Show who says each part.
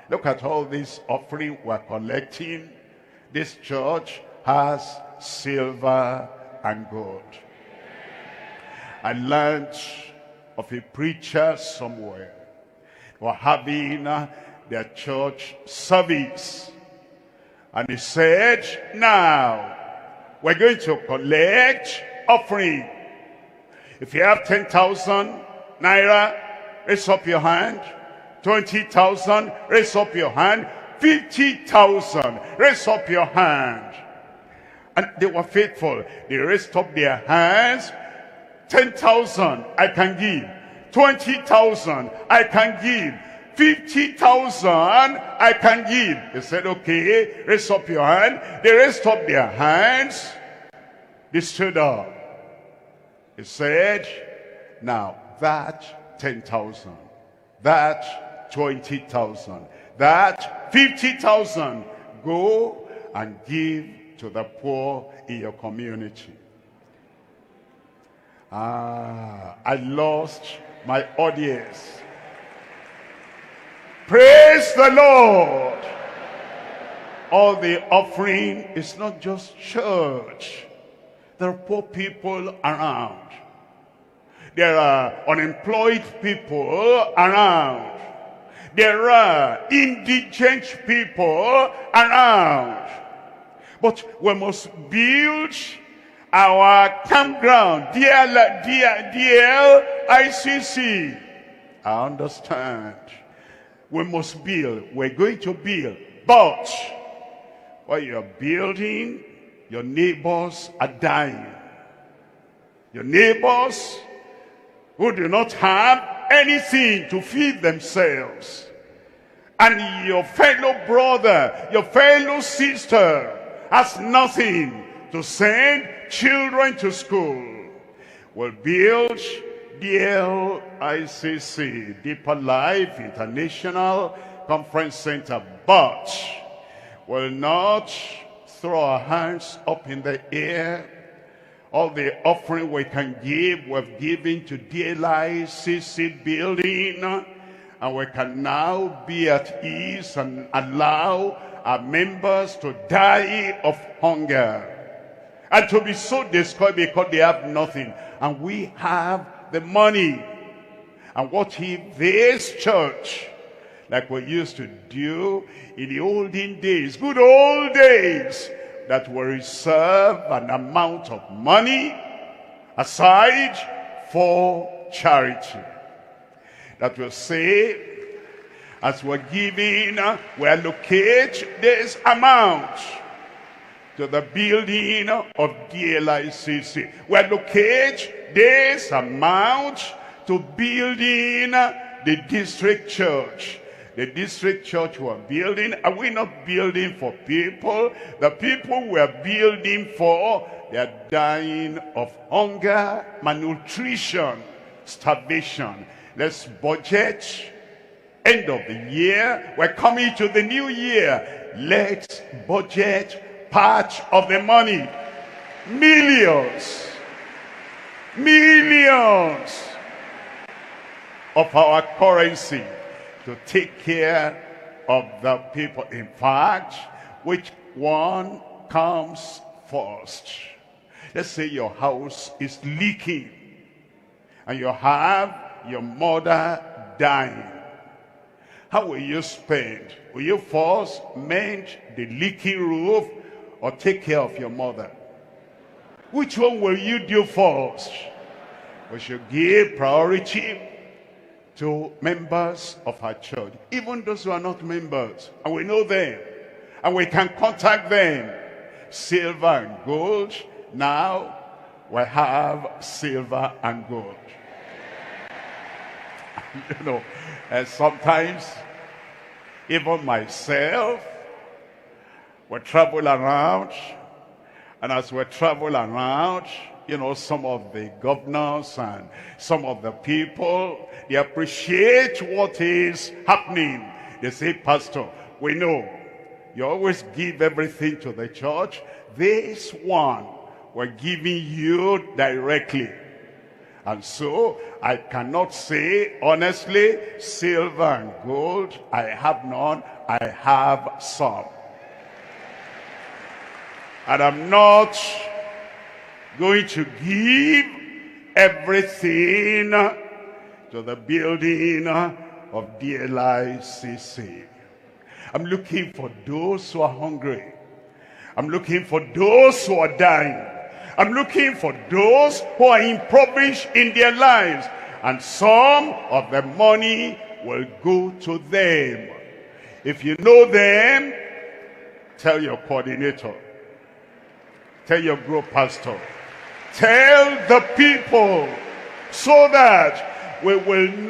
Speaker 1: Look at all this offering we're collecting. This church has silver and gold. I learned of a preacher somewhere who were having their church service. And he said, now, we're going to collect offering. If you have 10,000 naira, raise up your hand. 20,000, raise up your hand. 50,000, raise up your hand. And they were faithful. They raised up their hands. 10,000, I can give. 20,000, I can give. 50,000, I can give. They said, okay, raise up your hand. They raised up their hands. They stood up. He said, now that 10,000, that 20,000, that 50,000, go and give to the poor in your community. I lost my audience. Praise the Lord. All the offering is not just church. There are poor people around. There are unemployed people around. There are indigent people around. But we must build our campground, DLICC. I understand. We must build. We're going to build. But while you're building, your neighbors are dying. Your neighbors who do not have anything to feed themselves. And your fellow brother, your fellow sister has nothing to send children to school. We'll build DLICC, Deeper Life International Conference Center, but will not throw our hands up in the air. All the offering we can give, we've given to DLICC building, and we can now be at ease and allow our members to die of hunger and to be so discouraged because they have nothing, and we have the money. And what if this church, like we used to do in the olden days, good old days, that we reserve an amount of money aside for charity, that will say, as we're giving, we allocate this amount to the building of DLICC. We allocate this amount to building the district church. The district church we're building, are we not building for people? The people we're building for, they're dying of hunger, malnutrition, starvation. Let's budget. End of the year, we're coming to the new year. Let's budget part of the money. Millions of our currency to take care of the people. In fact, which one comes first? Let's say your house is leaking and you have your mother dying. How will you spend? Will you first mend the leaking roof or take care of your mother? Which one will you do first? We should give priority to members of our church, even those who are not members, and we know them, and we can contact them. Silver and gold. Now we have silver and gold. You know, and sometimes even myself, we travel around, and as we travel around, you know, some of the governors and some of the people, they appreciate what is happening. They say, Pastor, we know you always give everything to the church. This one, we're giving you directly. And so I cannot say honestly, silver and gold, I have none, I have some. And I'm not going to give everything to the building of DLICC. I'm looking for those who are hungry. I'm looking for those who are dying. I'm looking for those who are impoverished in their lives. And some of the money will go to them. If you know them, tell your coordinator. Tell your group pastor. Tell the people so that we will